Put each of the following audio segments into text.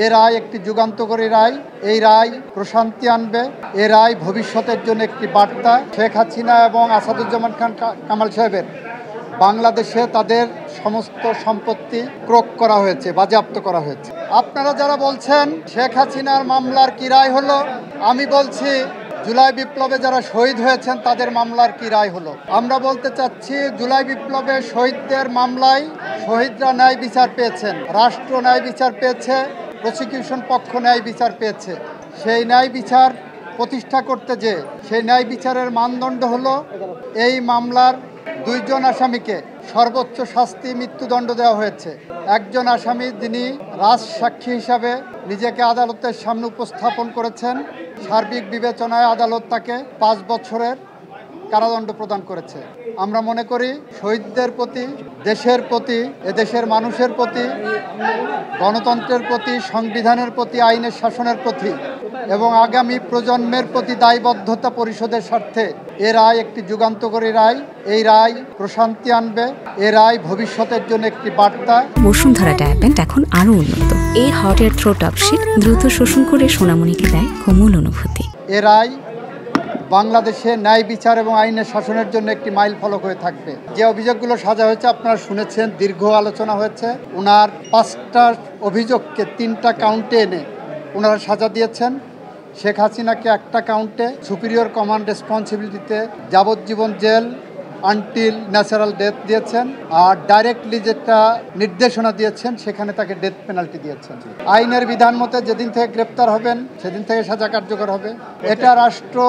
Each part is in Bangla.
এ রায় একটি যুগান্তকারী রায়। এই রায় প্রশান্তি আনবে। এ রায় ভবিষ্যতের জন্য একটি বার্তা। শেখ হাসিনা এবং আসাদুজ্জামান খান কামাল সাহেবের বাংলাদেশে তাদের সমস্ত সম্পত্তি ক্রোক করা হয়েছে, বাজেয়াপ্ত করা হয়েছে। আপনারা যারা বলছেন শেখ হাসিনার মামলার কি রায় হলো, আমি বলছি জুলাই বিপ্লবে যারা শহীদ হয়েছেন তাদের মামলার কি রায় হলো। আমরা বলতে চাচ্ছি জুলাই বিপ্লবে শহীদদের মামলায় শহীদরা ন্যায় বিচার পেয়েছেন, রাষ্ট্র ন্যায় বিচার পেয়েছে, প্রসিকিউশন পক্ষ ন্যায় বিচার পেয়েছে। সেই ন্যায় বিচার প্রতিষ্ঠা করতে যে সেই ন্যায় বিচারের মানদণ্ড হলো এই মামলার 2 জন আসামিকে সর্বোচ্চ শাস্তি মৃত্যুদণ্ড দেওয়া হয়েছে। একজন আসামি যিনি রাজসাক্ষী হিসাবে নিজেকে আদালতের সামনে উপস্থাপন করেছেন, সার্বিক বিবেচনায় আদালত তাকে 5 বছরের কারাদণ্ড প্রদান করেছে। আমরা মনে করি শহীদদের প্রতি, দেশের প্রতি, এদেশের মানুষের প্রতি, গণতন্ত্রের প্রতি, সংবিধানের প্রতি, আইনের শাসনের প্রতি এবং আগামী প্রজন্মের প্রতি দায়বদ্ধতা পরিশোধের স্বার্থে এ রায় একটি যুগান্তকারী রায়। এই রায় প্রশান্তি আনবে। এ রায় ভবিষ্যতের জন্য একটি বার্তা। বসুন্ধরা ডায়াপেন্ট এখন আরো উন্নত। এই হট এয়ার থ্রো টপশিট দ্রুত শোষণ করে সোনামণিকে দেয় কোমল অনুভূতি। এ রায় বাংলাদেশে ন্যায় বিচার এবং আইনের শাসনের জন্য একটি মাইল ফলক হয়ে থাকবে। যে অভিযোগগুলো সাজা হয়েছে আপনারা শুনেছেন, দীর্ঘ আলোচনা হয়েছে। ওনার 5টা অভিযোগকে 3টা কাউন্টে এনে ওনারা সাজা দিয়েছেন। শেখ হাসিনাকে একটা কাউন্টে সুপিরিয়র কমান্ড রেসপন্সিবিলিটিতে যাবজ্জীবন জেল আনটিল ন্যাচারাল ডেথ দিয়েছেন, আর ডাইরেক্টলি যেটা নির্দেশনা দিয়েছেন সেখানে তাকে ডেথ পেনাল্টি দিয়েছেন। আইনের বিধান মতে যেদিন থেকে গ্রেপ্তার হবেন সেদিন থেকে সাজা কার্যকর হবে। এটা রাষ্ট্র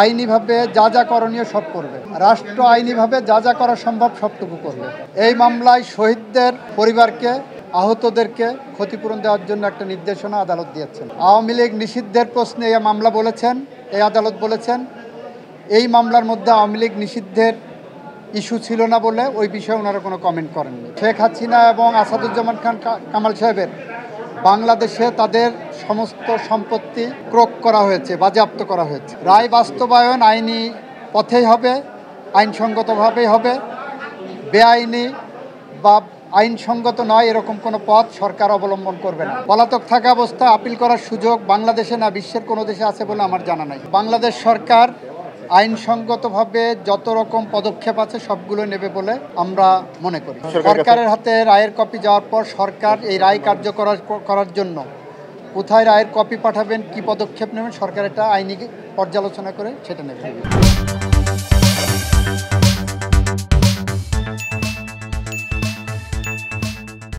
আইনিভাবে যা যা করণীয় সব করবে, রাষ্ট্র আইনিভাবে যা যা করা সম্ভব সবটুকু করবে। এই মামলায় শহীদদের পরিবারকে, আহতদেরকে ক্ষতিপূরণ দেওয়ার জন্য একটা নির্দেশনা আদালত দিয়েছেন। আওয়ামী লীগ নিষিদ্ধের প্রশ্নে এই মামলা বলেছেন, এই আদালত বলেছেন এই মামলার মধ্যে আওয়ামী লীগ নিষিদ্ধের ইস্যু ছিল না বলে ওই বিষয়ে ওনারা কোনো কমেন্ট করেননি। শেখ হাসিনা এবং আসাদুজ্জামান খান কামাল সাহেবের বাংলাদেশে তাদের সমস্ত সম্পত্তি ক্রোক করা হয়েছে, বাজেয়াপ্ত করা হয়েছে। রায় বাস্তবায়ন আইনি পথেই হবে, আইনসঙ্গতভাবেই হবে। বেআইনি বা আইনসঙ্গত নয় এরকম কোনো পথ সরকার অবলম্বন করবে না। পলাতক থাকা অবস্থায় আপিল করার সুযোগ বাংলাদেশে না বিশ্বের কোনো দেশে আছে বলে আমার জানা নাই। বাংলাদেশ সরকার আইনসঙ্গতভাবে যত রকম পদক্ষেপ আছে সবগুলো নেবে বলে আমরা মনে করি। সরকারের হাতে রায়ের কপি যাওয়ার পর সরকার এই রায় কার্যকর করার জন্য কোথায় রায়ের কপি পাঠাবেন, কি পদক্ষেপ নেবেন, সরকার এটা আইনি পর্যালোচনা করে সেটা নেবে।